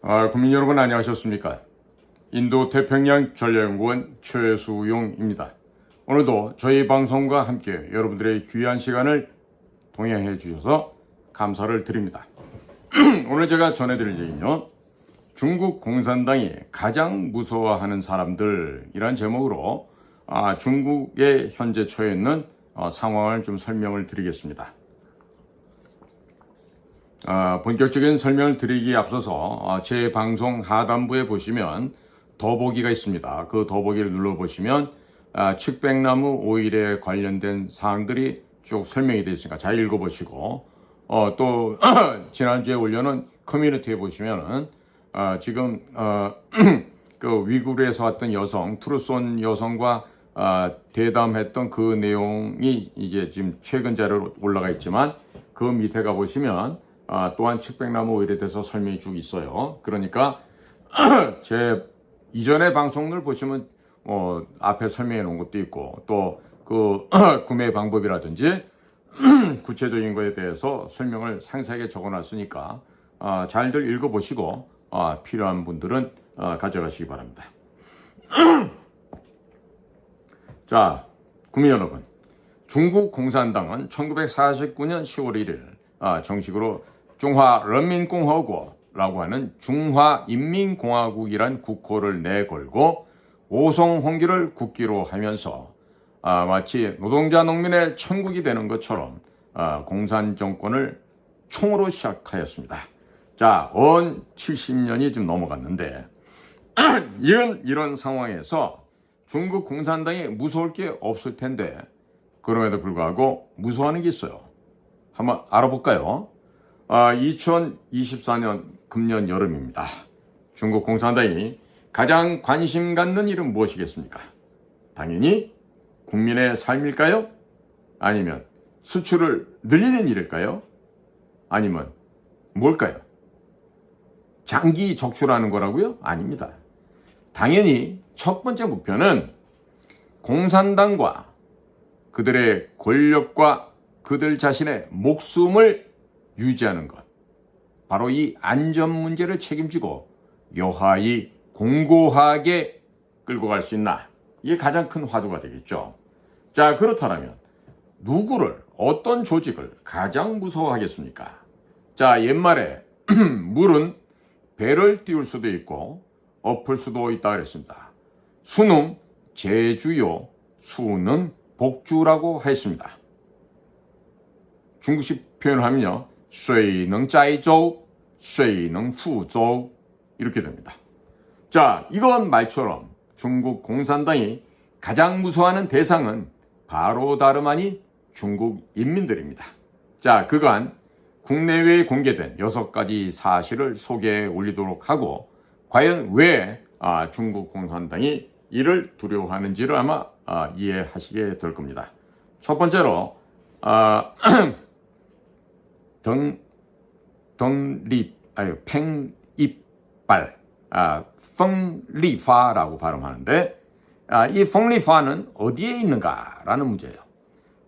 국민 여러분 안녕하셨습니까? 인도 태평양 전략연구원 최수용입니다. 오늘도 저희 방송과 함께 여러분들의 귀한 시간을 동행해 주셔서 감사를 드립니다. 오늘 제가 전해드릴 얘기는요, 중국 공산당이 가장 무서워하는 사람들이란 제목으로 중국에 현재 처해 있는 상황을 좀 설명을 드리겠습니다. 본격적인 설명을 드리기에 앞서서 제 방송 하단부에 보시면 더보기가 있습니다. 그 더보기를 눌러보시면 측백나무 오일에 관련된 사항들이 쭉 설명이 되어 있으니까 잘 읽어보시고 또 지난주에 올려놓은 커뮤니티에 보시면은 지금 그 위구르에서 왔던 여성, 투르손 여성과 대담했던 그 내용이 이제 지금 최근 자료로 올라가 있지만 그 밑에 가보시면 또한 측백나무 오일에 대해서 설명이 쭉 있어요. 그러니까 제 이전의 방송을 보시면 앞에 설명해 놓은 것도 있고 또 그 구매 방법이라든지 구체적인 것에 대해서 설명을 상세하게 적어놨으니까 잘들 읽어보시고 필요한 분들은 가져가시기 바랍니다. 자, 국민 여러분, 중국 공산당은 1949년 10월 1일 정식으로 중화人民共和国라고 하는 중화인민공화국이란 국호를 내걸고 오송홍기를 국기로 하면서 마치 노동자 농민의 천국이 되는 것처럼 공산 정권을 총으로 시작하였습니다. 자, 언 70년이 좀 넘어갔는데 이런 상황에서 중국 공산당이 무서울 게 없을 텐데 그럼에도 불구하고 무서워하는 게 있어요. 한번 알아볼까요? 2024년 금년 여름입니다. 중국 공산당이 가장 관심 갖는 일은 무엇이겠습니까? 당연히 국민의 삶일까요? 아니면 수출을 늘리는 일일까요? 아니면 뭘까요? 장기 적출하는 거라고요? 아닙니다. 당연히 첫 번째 목표는 공산당과 그들의 권력과 그들 자신의 목숨을 유지하는 것. 바로 이 안전 문제를 책임지고 여하이 공고하게 끌고 갈 수 있나? 이게 가장 큰 화두가 되겠죠. 자, 그렇다면 누구를, 어떤 조직을 가장 무서워하겠습니까? 자, 옛말에 물은 배를 띄울 수도 있고 엎을 수도 있다 그랬습니다. 수는 제주요, 수는 복주라고 했습니다. 중국식 표현을 하면요, 水能载舟,水能覆舟 이렇게 됩니다. 자, 이건 말처럼 중국 공산당이 가장 무서워하는 대상은 바로 다름 아닌 중국 인민들입니다. 자, 그간 국내외에 공개된 6가지 사실을 소개해 올리도록 하고 과연 왜 중국 공산당이 이를 두려워하는지를 아마 이해하시게 될 겁니다. 첫 번째로 팽이빨, 펑리파라고 발음하는데 이 펑리파는 어디에 있는가라는 문제예요.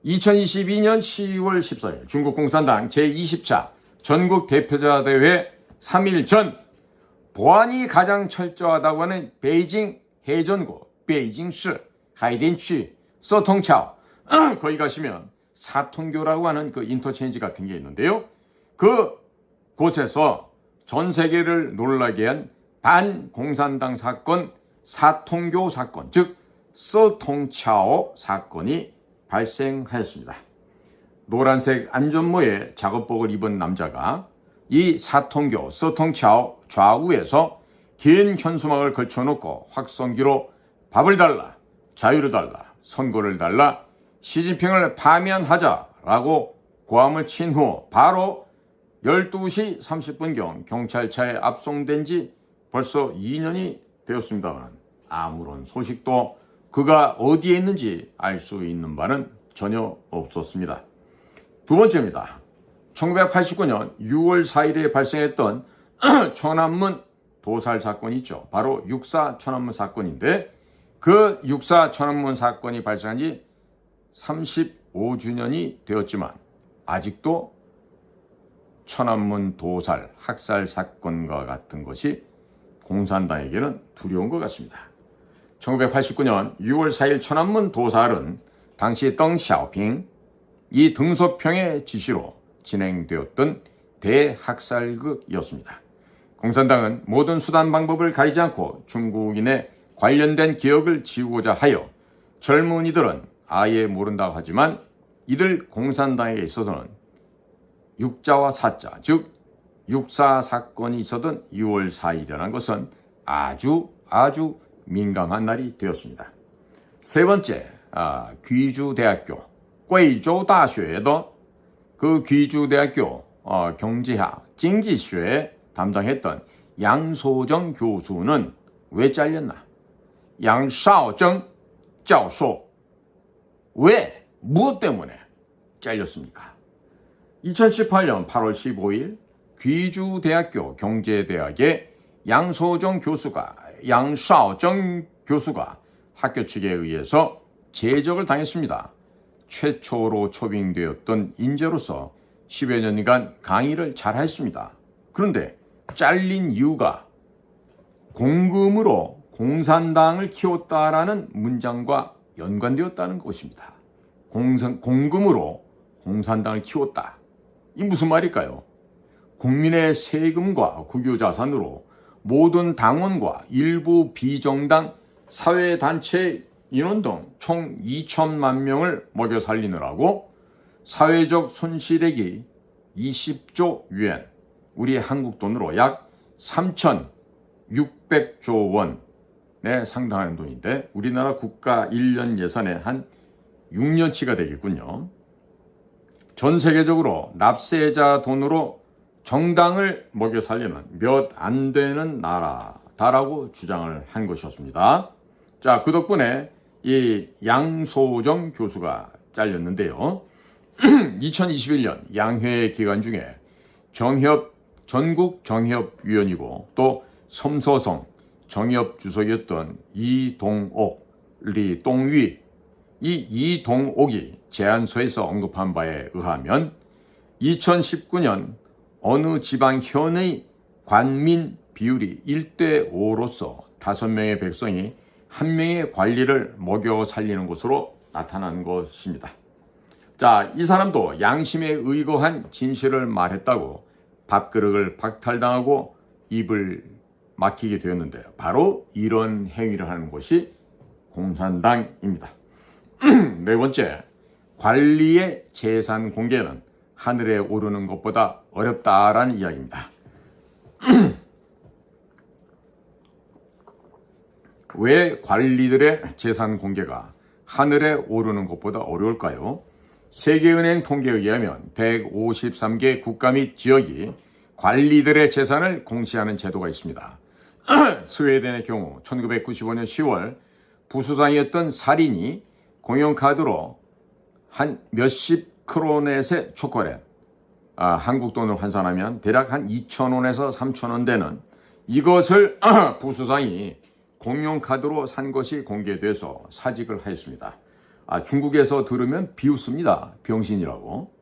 2022년 10월 14일 중국 공산당 제20차 전국 대표자 대회 3일 전 보안이 가장 철저하다고 하는 베이징 해전구 베이징시 하이덴区서통차오 거기 가시면 사통교라고 하는 그 인터체인지 같은 게 있는데요. 그 곳에서 전 세계를 놀라게 한 반공산당 사건, 사통교 사건, 즉 서통차오 사건이 발생하였습니다. 노란색 안전모에 작업복을 입은 남자가 이 사통교, 서통차오 좌우에서 긴 현수막을 걸쳐놓고 확성기로 밥을 달라, 자유를 달라, 선거를 달라, 시진핑을 파면하자라고 고함을 친 후 바로 12시 30분경 경찰차에 압송된 지 벌써 2년이 되었습니다만 아무런 소식도 그가 어디에 있는지 알 수 있는 바는 전혀 없었습니다. 두 번째입니다. 1989년 6월 4일에 발생했던 천안문 도살 사건이 있죠. 바로 6.4 천안문 사건인데 그 6.4 천안문 사건이 발생한 지 35주년이 되었지만 아직도 천안문 도살 학살 사건과 같은 것이 공산당에게는 두려운 것 같습니다. 1989년 6월 4일 천안문 도살은 당시 덩 샤오핑 이 등소평의 지시로 진행되었던 대학살극이었습니다. 공산당은 모든 수단 방법을 가리지 않고 중국인의 관련된 기억을 지우고자 하여 젊은이들은 아예 모른다고 하지만 이들 공산당에게 있어서는 육자와 사자, 즉 육사 사건이 있었던 6월 4일이라는 것은 아주 민감한 날이 되었습니다. 세 번째, 귀주대학교,贵州大学의 그 귀주대학교 경제학,经济学 담당했던 양소정 교수는 왜 잘렸나? 양샤오정教授 왜? 무엇 때문에 잘렸습니까? 2018년 8월 15일 귀주대학교 경제대학의 양소정 교수가 학교 측에 의해서 제적을 당했습니다. 최초로 초빙되었던 인재로서 10여 년간 강의를 잘했습니다. 그런데 잘린 이유가 공금으로 공산당을 키웠다라는 문장과 연관되었다는 것입니다. 공금으로 공산당을 키웠다. 이 무슨 말일까요? 국민의 세금과 국유자산으로 모든 당원과 일부 비정당 사회단체 인원 등 총 2천만 명을 먹여 살리느라고 사회적 손실액이 20조 yuan, 우리 한국 돈으로 약 3,600조 원에 상당한 돈인데 우리나라 국가 1년 예산의 한 6년치가 되겠군요. 전 세계적으로 납세자 돈으로 정당을 먹여 살려면 몇 안 되는 나라다라고 주장을 한 것이었습니다. 자, 그 덕분에 이 양소정 교수가 잘렸는데요. 2021년 양회 기간 중에 전국 정협위원이고 또 섬서성 정협 주석이었던 이동옥, 리동위, 이 이동옥이 제안서에서 언급한 바에 의하면 2019년 어느 지방현의 관민 비율이 1대5로서 5명의 백성이 1명의 관리를 먹여 살리는 것으로 나타난 것입니다. 자, 이 사람도 양심에 의거한 진실을 말했다고 밥그릇을 박탈당하고 입을 막히게 되었는데요. 바로 이런 행위를 하는 것이 공산당입니다. 네 번째, 관리의 재산 공개는 하늘에 오르는 것보다 어렵다라는 이야기입니다. 왜 관리들의 재산 공개가 하늘에 오르는 것보다 어려울까요? 세계은행 통계에 의하면 153개 국가 및 지역이 관리들의 재산을 공시하는 제도가 있습니다. 스웨덴의 경우 1995년 10월 부수장이었던 살인이 공용카드로 한 몇십 크로넷의 초콜릿, 한국 돈으로 환산하면 대략 한 2,000원에서 3,000원 되는 이것을 부수장이 공용카드로 산 것이 공개돼서 사직을 하였습니다. 중국에서 들으면 비웃습니다. 병신이라고.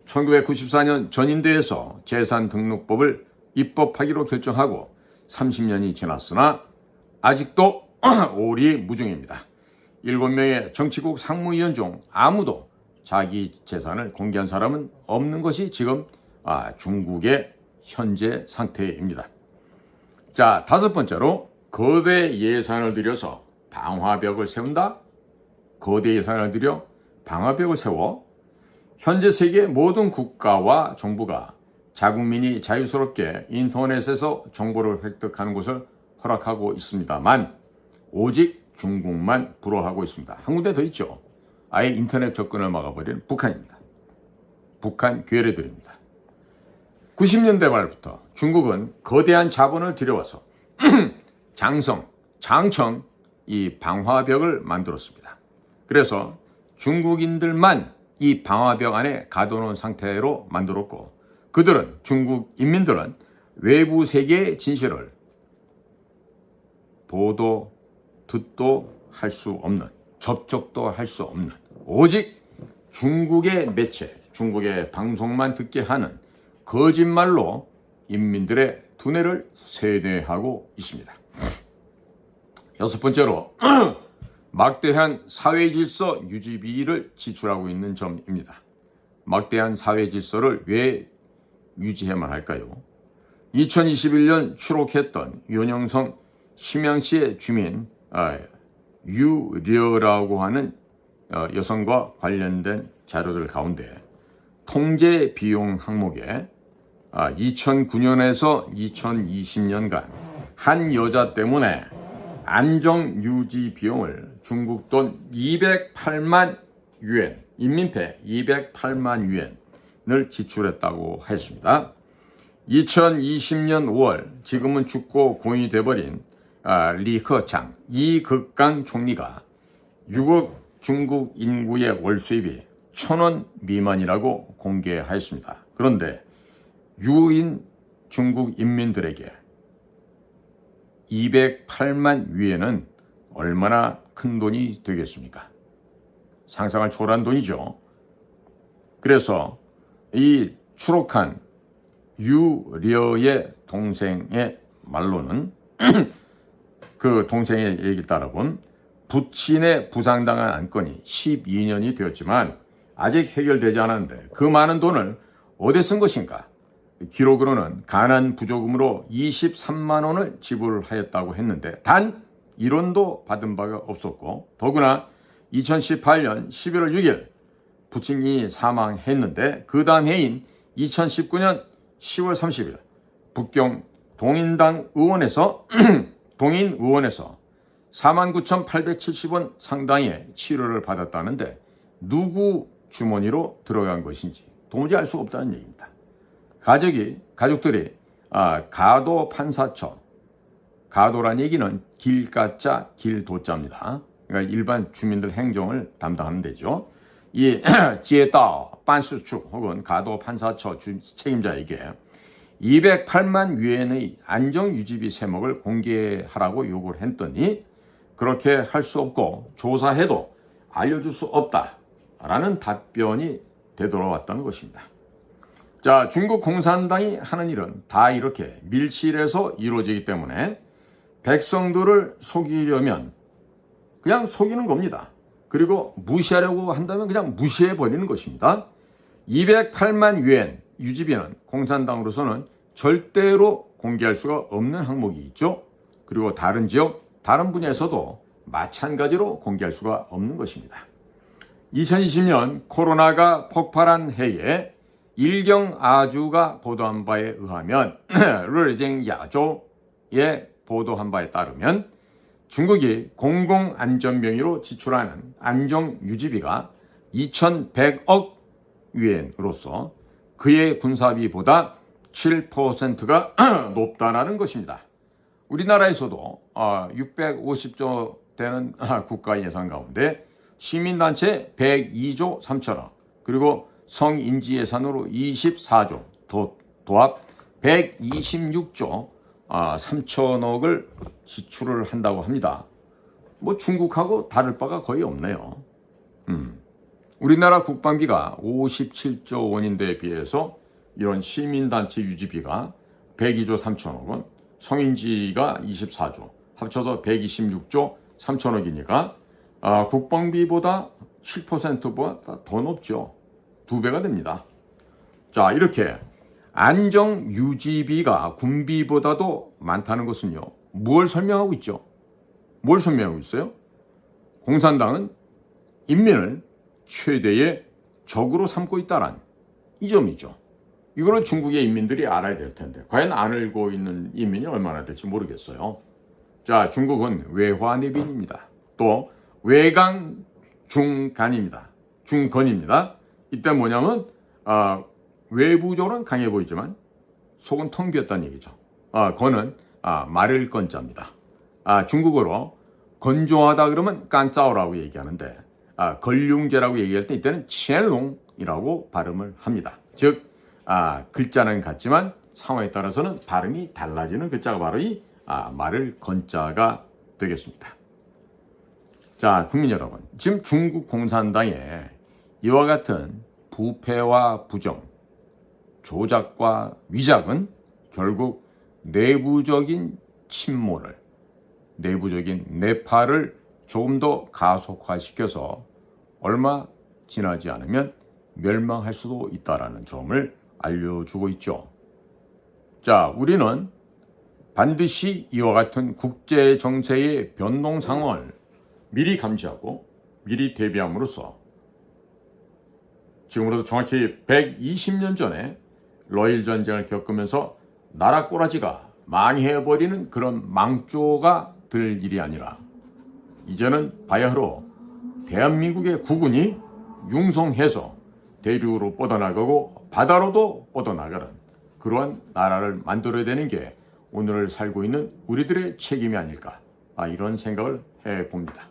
1994년 전인대에서 재산등록법을 입법하기로 결정하고 30년이 지났으나 아직도 오리무중입니다. 7명의 정치국 상무위원 중 아무도 자기 재산을 공개한 사람은 없는 것이 지금 중국의 현재 상태입니다. 자, 다섯 번째로 거대 예산을 들여서 방화벽을 세운다? 거대 예산을 들여 방화벽을 세워? 현재 세계 모든 국가와 정부가 자국민이 자유스럽게 인터넷에서 정보를 획득하는 것을 허락하고 있습니다만 오직 중국만 불허하고 있습니다. 한 군데 더 있죠. 아예 인터넷 접근을 막아버리는 북한입니다. 북한 괴뢰들입니다. 90년대 말부터 중국은 거대한 자본을 들여와서 장청 이 방화벽을 만들었습니다. 그래서 중국인들만 이 방화벽 안에 가둬놓은 상태로 만들었고 중국 인민들은 외부 세계의 진실을 보도, 듣도 할 수 없는, 접촉도 할 수 없는 오직 중국의 매체, 중국의 방송만 듣게 하는 거짓말로 인민들의 두뇌를 세뇌하고 있습니다. 여섯 번째로 막대한 사회질서 유지비를 지출하고 있는 점입니다. 막대한 사회질서를 왜 유지해야만 할까요? 2021년 추록했던 윤영성 심양시의 주민 유려라고 하는 여성과 관련된 자료들 가운데 통제 비용 항목에 2009년에서 2020년간 한 여자 때문에 안정 유지 비용을 중국 돈 208만 유엔, 인민폐 208만 유엔을 지출했다고 했습니다. 2020년 5월 지금은 죽고 고인이 돼버린 리커창 이극강 총리가 6억 중국 인구의 월 수입이 1,000원 미만이라고 공개하였습니다. 그런데 유인 중국 인민들에게 208만 위엔은 얼마나 큰 돈이 되겠습니까? 상상을 초월한 돈이죠. 그래서 이 추록한 유려의 동생의 말로는 그 동생의 얘기를 따라본 부친의 부상당한 안건이 12년이 되었지만 아직 해결되지 않았는데 그 많은 돈을 어디에 쓴 것인가? 기록으로는 가난 부조금으로 23만 원을 지불하였다고 했는데 단 1원도 받은 바가 없었고 더구나 2018년 11월 6일 부친이 사망했는데 그 다음 해인 2019년 10월 30일 북경 동인당 의원에서 49,870원 상당의 치료를 받았다는데 누구 주머니로 들어간 것인지 도무지 알 수가 없다는 얘기입니다. 가족들이 가도 판사처, 가도란 얘기는 길가짜 길도자입니다. 그러니까 일반 주민들 행정을 담당하는 데죠. 이 지혜따 반수축 혹은 가도 판사처 책임자에게 208만 위엔의 안정유지비 세목을 공개하라고 요구를 했더니 그렇게 할 수 없고 조사해도 알려줄 수 없다라는 답변이 되돌아왔다는 것입니다. 자, 중국 공산당이 하는 일은 다 이렇게 밀실에서 이루어지기 때문에 백성들을 속이려면 그냥 속이는 겁니다. 그리고 무시하려고 한다면 그냥 무시해버리는 것입니다. 208만 위엔 유지비는 공산당으로서는 절대로 공개할 수가 없는 항목이 있죠. 그리고 다른 지역, 다른 분야에서도 마찬가지로 공개할 수가 없는 것입니다. 2020년 코로나가 폭발한 해에 일경아주가 보도한 바에 의하면 르쟁야조의 보도한 바에 따르면 중국이 공공안전 명의로 지출하는 안정유지비가 2,100억 위엔으로서 그의 군사비보다 7%가 높다는 것입니다. 우리나라에서도 650조 되는 국가 예산 가운데 시민단체 102조 3천억 그리고 성인지 예산으로 24조 도합 126조 3천억을 지출을 한다고 합니다. 뭐 중국하고 다를 바가 거의 없네요. 우리나라 국방비가 57조 원인데에 비해서 이런 시민단체 유지비가 102조 3천억 원, 성인지가 24조, 합쳐서 126조 3천억이니까 국방비보다 7%보다 더 높죠. 2배가 됩니다. 자, 이렇게 안정유지비가 군비보다도 많다는 것은요. 뭘 설명하고 있죠? 뭘 설명하고 있어요? 공산당은 인민을 최대의 적으로 삼고 있다란 이 점이죠. 이거는 중국의 인민들이 알아야 될 텐데 과연 안 알고 있는 인민이 얼마나 될지 모르겠어요. 자, 중국은 외화내빈입니다. 또 외강 중간입니다. 중건입니다. 이때 뭐냐면 외부적으로는 강해 보이지만 속은 텅 비었다는 얘기죠. 건은 말을 건자입니다. 중국어로 건조하다 그러면 깐짜오라고 얘기하는데 걸륭제라고 얘기할 때 이때는 치엘롱이라고 발음을 합니다. 즉 글자는 같지만 상황에 따라서는 발음이 달라지는 글자가 바로 이 말을 건자가 되겠습니다. 자, 국민 여러분, 지금 중국 공산당에 이와 같은 부패와 부정, 조작과 위작은 결국 내부적인 침몰을, 내부적인 내파를 조금 더 가속화시켜서 얼마 지나지 않으면 멸망할 수도 있다는 점을 알려주고 있죠. 자, 우리는 반드시 이와 같은 국제 정세의 변동 상황을 미리 감지하고 미리 대비함으로써 지금으로부터 정확히 120년 전에 러일 전쟁을 겪으면서 나라 꼬라지가 망해버리는 그런 망조가 될 일이 아니라 이제는 바야흐로 대한민국의 국군이 융성해서 대륙으로 뻗어나가고 바다로도 뻗어나가는 그러한 나라를 만들어야 되는 게 오늘 살고 있는 우리들의 책임이 아닐까, 이런 생각을 해봅니다.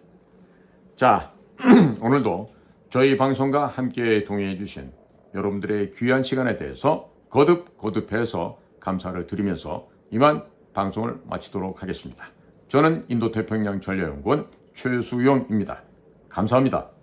자, 오늘도 저희 방송과 함께 동행해 주신 여러분들의 귀한 시간에 대해서 거듭해서 감사를 드리면서 이만 방송을 마치도록 하겠습니다. 저는 인도태평양 전략연구원 최수용입니다. 감사합니다.